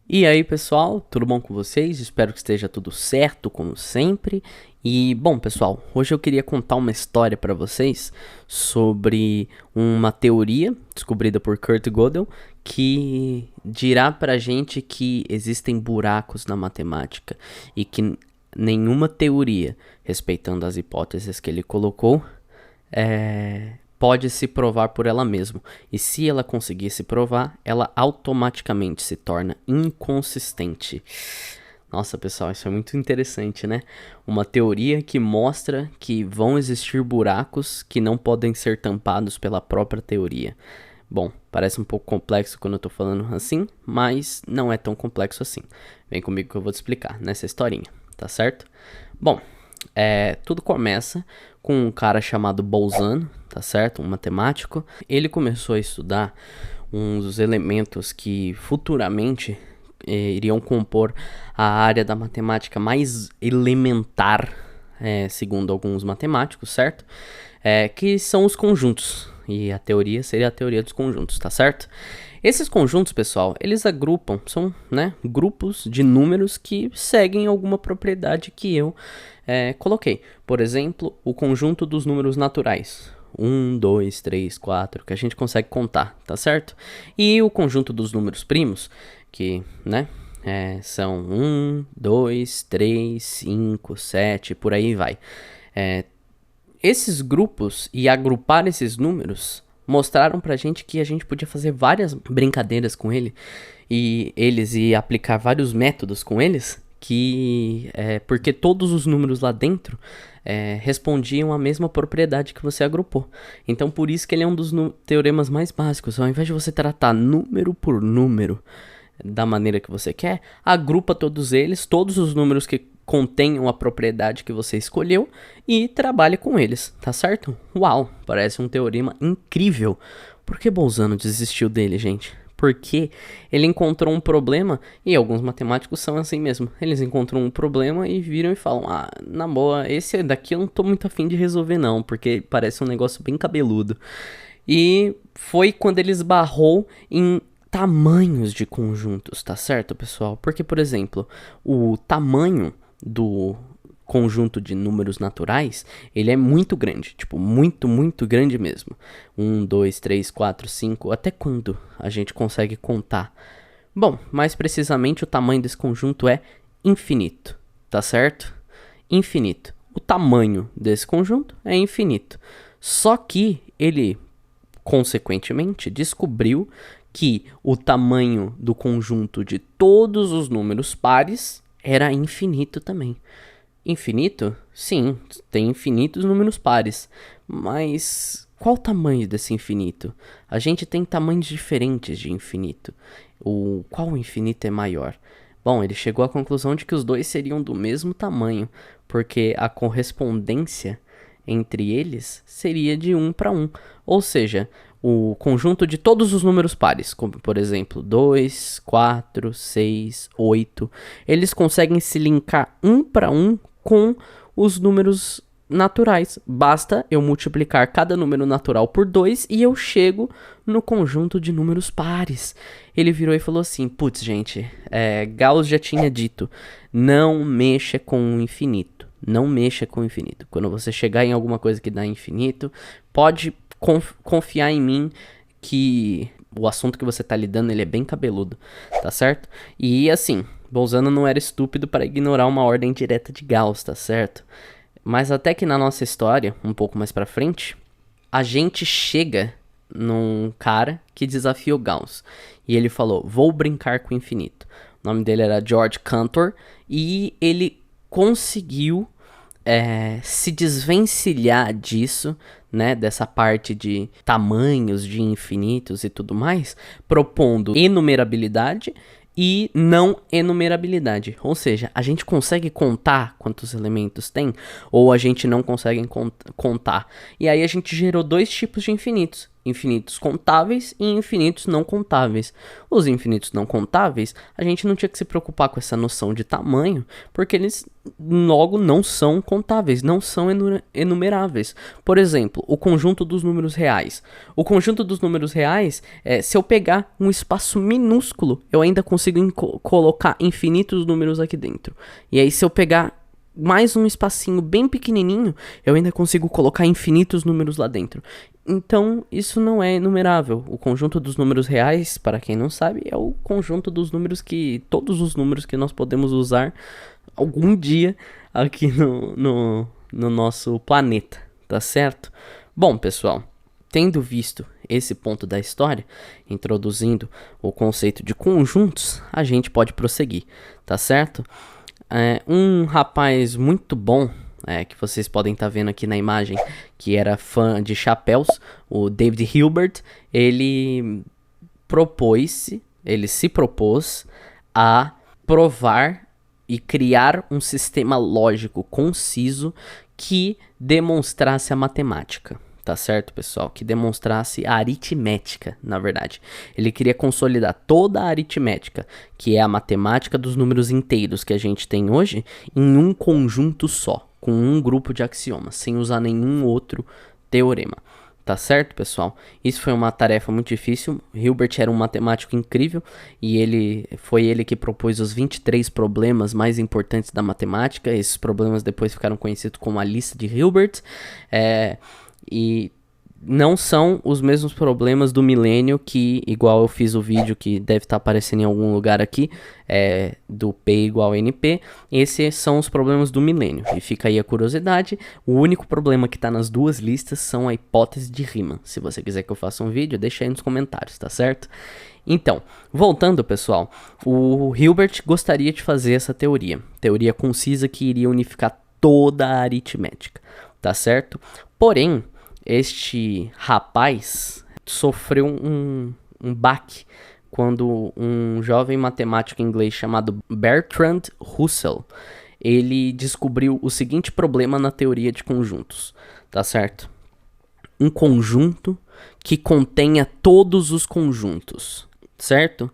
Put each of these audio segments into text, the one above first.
E aí, pessoal, tudo bom com vocês? Espero que esteja tudo certo, como sempre. E, bom, pessoal, hoje eu queria contar uma história para vocês sobre uma teoria descobrida por Kurt Gödel que dirá pra gente que existem buracos na matemática e que nenhuma teoria, respeitando as hipóteses que ele colocou, pode se provar por ela mesma. E se ela conseguir se provar, ela automaticamente se torna inconsistente. Nossa, pessoal, isso é muito interessante, né? Uma teoria que mostra que vão existir buracos que não podem ser tampados pela própria teoria. Bom, parece um pouco complexo quando eu tô falando assim, mas não é tão complexo assim. Vem comigo que eu vou te explicar nessa historinha, tá certo? Bom, tudo começa com um cara chamado Bolzano, tá certo? Um matemático. Ele começou a estudar uns dos elementos que futuramente iriam compor a área da matemática mais elementar, segundo alguns matemáticos, certo? Que são os conjuntos. E a teoria seria a teoria dos conjuntos, tá certo? Esses conjuntos, pessoal, eles agrupam, são, né, grupos de números que seguem alguma propriedade que eu coloquei. Por exemplo, o conjunto dos números naturais. 1, 2, 3, 4, que a gente consegue contar, tá certo? E o conjunto dos números primos, que, né, são 1, 2, 3, 5, 7, por aí vai. Esses grupos e agrupar esses números mostraram pra gente que a gente podia fazer várias brincadeiras com eles e aplicar vários métodos com eles, porque todos os números lá dentro respondiam à mesma propriedade que você agrupou. Então por isso que ele é um dos teoremas mais básicos. Ao invés de você tratar número por número da maneira que você quer, agrupa todos eles, todos os números que contenham a propriedade que você escolheu e trabalhe com eles, tá certo? Uau, parece um teorema incrível. Por que Bolzano desistiu dele, gente? Porque ele encontrou um problema, e alguns matemáticos são assim mesmo. Eles encontram um problema e viram e falam: ah, na boa, esse daqui eu não tô muito afim de resolver não, porque parece um negócio bem cabeludo. E foi quando ele esbarrou em tamanhos de conjuntos, tá certo, pessoal? Porque, por exemplo, o tamanho do conjunto de números naturais, ele é muito grande, tipo, muito, muito grande mesmo. 1, 2, 3, 4, 5, até quando a gente consegue contar? Bom, mais precisamente o tamanho desse conjunto é infinito, tá certo? Infinito. O tamanho desse conjunto é infinito. Só que ele, consequentemente, descobriu que o tamanho do conjunto de todos os números pares era infinito também. Infinito? Sim, tem infinitos números pares. Mas qual o tamanho desse infinito? A gente tem tamanhos diferentes de infinito. Qual infinito é maior? Bom, ele chegou à conclusão de que os dois seriam do mesmo tamanho, porque a correspondência entre eles seria de 1 para 1. Ou seja, o conjunto de todos os números pares, como por exemplo 2, 4, 6, 8, eles conseguem se linkar 1 para 1 com os números naturais. Basta eu multiplicar cada número natural por 2 e eu chego no conjunto de números pares. Ele virou e falou assim: putz, gente, Gauss já tinha dito, não mexa com o infinito. Não mexa com o infinito. Quando você chegar em alguma coisa que dá infinito, pode confiar em mim que o assunto que você tá lidando, ele é bem cabeludo, tá certo? E assim, Bolzano não era estúpido para ignorar uma ordem direta de Gauss, tá certo? Mas até que na nossa história, um pouco mais pra frente, a gente chega num cara que desafiou Gauss. E ele falou: vou brincar com o infinito. O nome dele era George Cantor e ele conseguiu se desvencilhar disso, né, dessa parte de tamanhos de infinitos e tudo mais, propondo enumerabilidade e não enumerabilidade. Ou seja, a gente consegue contar quantos elementos tem, ou a gente não consegue contar. E aí a gente gerou dois tipos de infinitos, infinitos contáveis e infinitos não contáveis. Os infinitos não contáveis, a gente não tinha que se preocupar com essa noção de tamanho, porque eles logo não são contáveis, não são enumeráveis. Por exemplo, o conjunto dos números reais. O conjunto dos números reais, se eu pegar um espaço minúsculo, eu ainda consigo colocar infinitos números aqui dentro. E aí, se eu pegar mais um espacinho bem pequenininho, eu ainda consigo colocar infinitos números lá dentro. Então, isso não é enumerável. O conjunto dos números reais, para quem não sabe, é o conjunto dos números todos os números que nós podemos usar algum dia aqui no nosso planeta, tá certo? Bom, pessoal, tendo visto esse ponto da história, introduzindo o conceito de conjuntos, a gente pode prosseguir, tá certo? Um rapaz muito bom, que vocês podem estar vendo aqui na imagem, que era fã de chapéus, o David Hilbert, ele se propôs a provar e criar um sistema lógico conciso que demonstrasse a matemática. Tá certo, pessoal? Que demonstrasse a aritmética, na verdade. Ele queria consolidar toda a aritmética, que é a matemática dos números inteiros que a gente tem hoje, em um conjunto só, com um grupo de axiomas, sem usar nenhum outro teorema. Tá certo, pessoal? Isso foi uma tarefa muito difícil. Hilbert era um matemático incrível e foi ele que propôs os 23 problemas mais importantes da matemática. Esses problemas depois ficaram conhecidos como a lista de Hilbert. E não são os mesmos problemas do milênio que, igual eu fiz o vídeo que deve estar aparecendo em algum lugar aqui, do P igual a NP, esses são os problemas do milênio. E fica aí a curiosidade, o único problema que está nas duas listas são a hipótese de Riemann. Se você quiser que eu faça um vídeo, deixa aí nos comentários, tá certo? Então, voltando, pessoal, o Hilbert gostaria de fazer essa teoria concisa que iria unificar toda a aritmética, tá certo? Porém, este rapaz sofreu um baque quando um jovem matemático inglês chamado Bertrand Russell, ele descobriu o seguinte problema na teoria de conjuntos, tá certo? Um conjunto que contenha todos os conjuntos, certo?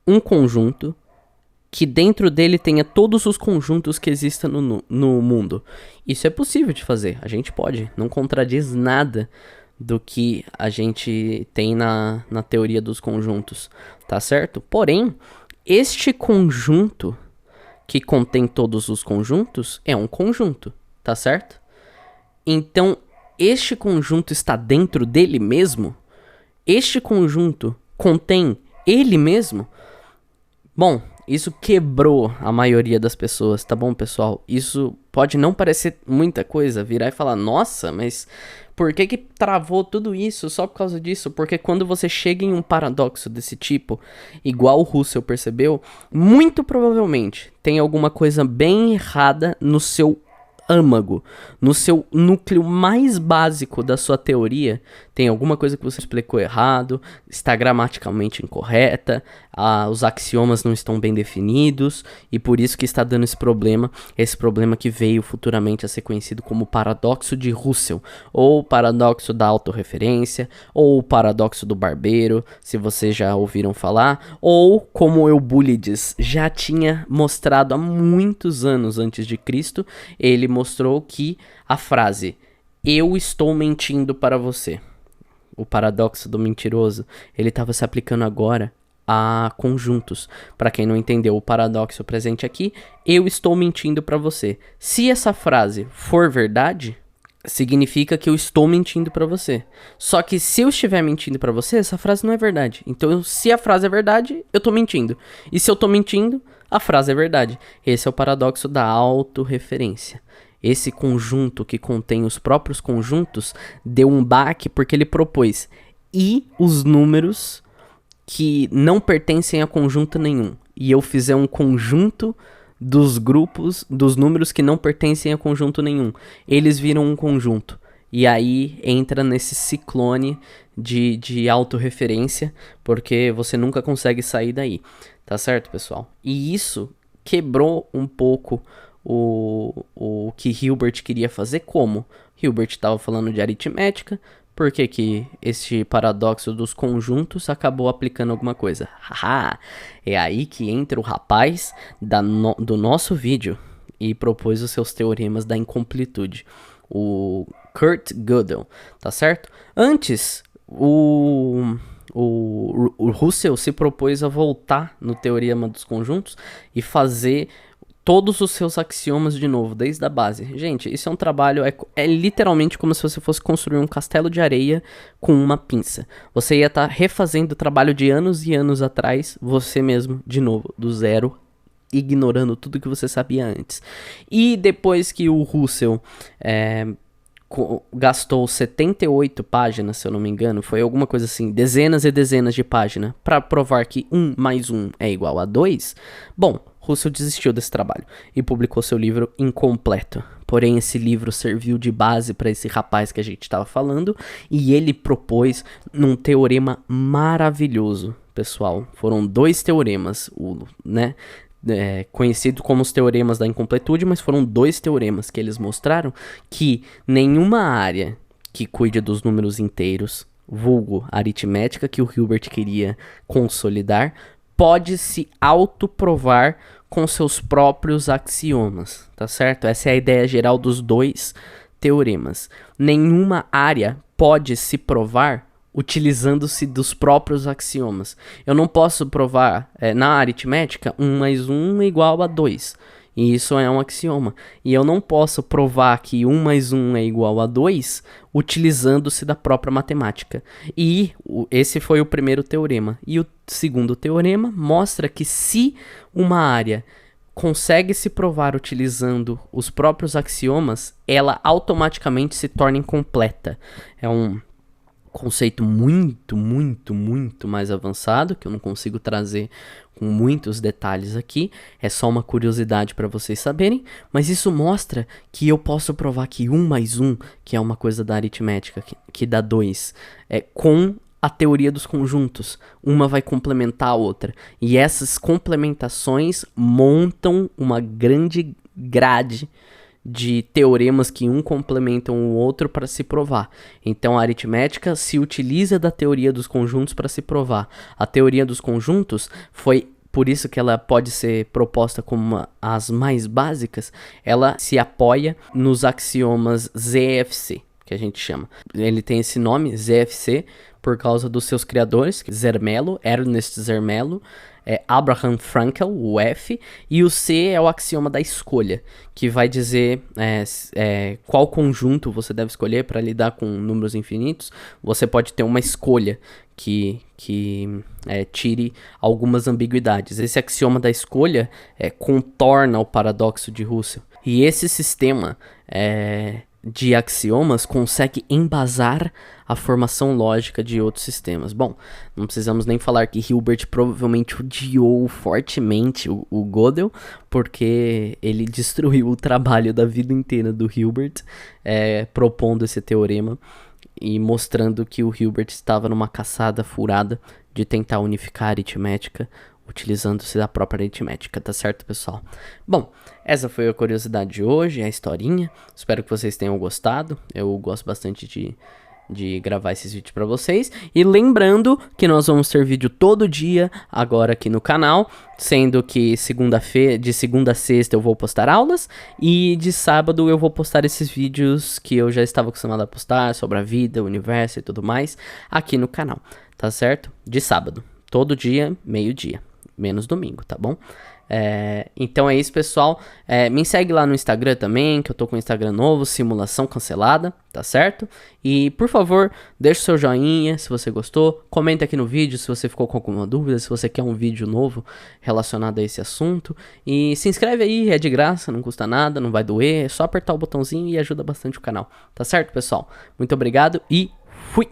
Um conjunto que dentro dele tenha todos os conjuntos que existam no mundo. Isso é possível de fazer, a gente pode, não contradiz nada do que a gente tem na teoria dos conjuntos, tá certo? Porém, este conjunto que contém todos os conjuntos é um conjunto, tá certo? Então, este conjunto está dentro dele mesmo? Este conjunto contém ele mesmo? Bom, isso quebrou a maioria das pessoas, tá bom, pessoal? Isso pode não parecer muita coisa, virar e falar, nossa, mas por que travou tudo isso só por causa disso? Porque quando você chega em um paradoxo desse tipo, igual o Russell percebeu, muito provavelmente tem alguma coisa bem errada no seu âmago, no seu núcleo mais básico da sua teoria, tem alguma coisa que você explicou errado, está gramaticalmente incorreta, os axiomas não estão bem definidos, e por isso que está dando esse problema que veio futuramente a ser conhecido como paradoxo de Russell, ou paradoxo da autorreferência, ou paradoxo do barbeiro, se vocês já ouviram falar, ou como Eubulides já tinha mostrado há muitos anos antes de Cristo, ele mostrou que a frase "eu estou mentindo para você", o paradoxo do mentiroso, ele estava se aplicando agora a conjuntos. Para quem não entendeu o paradoxo presente aqui, eu estou mentindo para você. Se essa frase for verdade, significa que eu estou mentindo para você. Só que se eu estiver mentindo para você, essa frase não é verdade. Então, se a frase é verdade, eu estou mentindo. E se eu estou mentindo, a frase é verdade. Esse é o paradoxo da autorreferência. Esse conjunto que contém os próprios conjuntos deu um baque porque ele propôs e os números que não pertencem a conjunto nenhum. E eu fizer um conjunto dos grupos, dos números que não pertencem a conjunto nenhum. Eles viram um conjunto. E aí entra nesse ciclone de autorreferência, porque você nunca consegue sair daí. Tá certo, pessoal? E isso quebrou um pouco o que Hilbert queria fazer. Como? Hilbert estava falando de aritmética, Por que que este paradoxo dos conjuntos acabou aplicando alguma coisa? Haha, é aí que entra o rapaz do nosso vídeo e propôs os seus teoremas da incompletude, o Kurt Gödel, tá certo? Antes, o Russell se propôs a voltar no teorema dos conjuntos e fazer todos os seus axiomas de novo, desde a base. Gente, isso é um trabalho, é literalmente como se você fosse construir um castelo de areia com uma pinça. Você ia estar refazendo o trabalho de anos e anos atrás, você mesmo, de novo, do zero, ignorando tudo que você sabia antes. E depois que o Russell gastou 78 páginas, se eu não me engano, foi alguma coisa assim, dezenas e dezenas de páginas, para provar que 1 mais 1 é igual a 2, bom, Russell desistiu desse trabalho e publicou seu livro incompleto. Porém, esse livro serviu de base para esse rapaz que a gente estava falando, e ele propôs um teorema maravilhoso, pessoal. Foram 2 teoremas, conhecido como os teoremas da incompletude, mas foram 2 teoremas que eles mostraram que nenhuma área que cuide dos números inteiros, vulgo aritmética, que o Hilbert queria consolidar, pode se autoprovar com seus próprios axiomas, tá certo? Essa é a ideia geral dos 2 teoremas. Nenhuma área pode se provar utilizando-se dos próprios axiomas. Eu não posso provar, na aritmética, 1 mais 1 é igual a 2. E isso é um axioma. E eu não posso provar que 1 mais 1 é igual a 2 utilizando-se da própria matemática. E esse foi o primeiro teorema. E o segundo teorema mostra que se uma área consegue se provar utilizando os próprios axiomas, ela automaticamente se torna incompleta. É um conceito muito mais avançado, que eu não consigo trazer com muitos detalhes aqui, é só uma curiosidade para vocês saberem, mas isso mostra que eu posso provar que 1 mais 1, que é uma coisa da aritmética, que dá 2, com a teoria dos conjuntos, uma vai complementar a outra, e essas complementações montam uma grande grade de teoremas que um complementam o outro para se provar. Então a aritmética se utiliza da teoria dos conjuntos para se provar. A teoria dos conjuntos foi por isso que ela pode ser proposta como as mais básicas. Ela se apoia nos axiomas ZFC, que a gente chama. Ele tem esse nome, ZFC, por causa dos seus criadores, Zermelo, Ernest Zermelo, Abraham Frankel, o F, e o C é o axioma da escolha, que vai dizer qual conjunto você deve escolher para lidar com números infinitos. Você pode ter uma escolha que tire algumas ambiguidades. Esse axioma da escolha contorna o paradoxo de Russell. E esse sistema de axiomas consegue embasar a formação lógica de outros sistemas. Bom, não precisamos nem falar que Hilbert provavelmente odiou fortemente o Gödel, porque ele destruiu o trabalho da vida inteira do Hilbert, propondo esse teorema e mostrando que o Hilbert estava numa caçada furada de tentar unificar a aritmética utilizando-se da própria aritmética, tá certo, pessoal? Bom, essa foi a curiosidade de hoje, a historinha. Espero que vocês tenham gostado. Eu gosto bastante de gravar esses vídeos pra vocês. E lembrando que nós vamos ter vídeo todo dia agora aqui no canal, sendo que de segunda a sexta eu vou postar aulas e de sábado eu vou postar esses vídeos que eu já estava acostumado a postar sobre a vida, o universo e tudo mais aqui no canal, tá certo? De sábado, todo dia, meio-dia. Menos domingo, tá bom? Então é isso, pessoal. Me segue lá no Instagram também, que eu tô com o Instagram novo, Simulação Cancelada, tá certo? E, por favor, deixa o seu joinha se você gostou. Comenta aqui no vídeo se você ficou com alguma dúvida, se você quer um vídeo novo relacionado a esse assunto. E se inscreve aí, é de graça, não custa nada, não vai doer. É só apertar o botãozinho e ajuda bastante o canal. Tá certo, pessoal? Muito obrigado e fui!